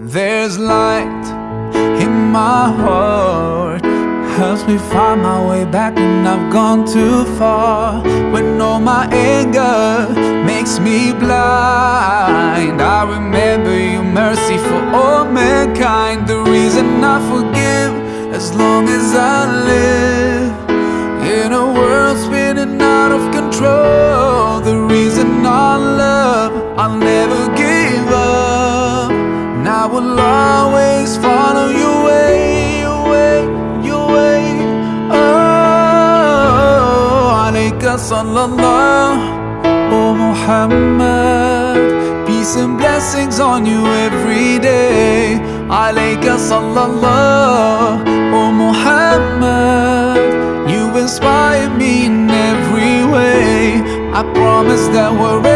There's light in my heart, helps me find my way back when I've gone too far. When all my anger makes me blind, I remember your mercy for all mankind. The reason I forgive as long as I live in a world spinning out of control. The reason I love, I'll never give up, and I will always follow your way, your way, your way. Oh, alayka sallallahu, oh Muhammad, peace and blessings on you every day. Alayka sallallahu, oh Muhammad, you inspire me in every way. I promise that wherever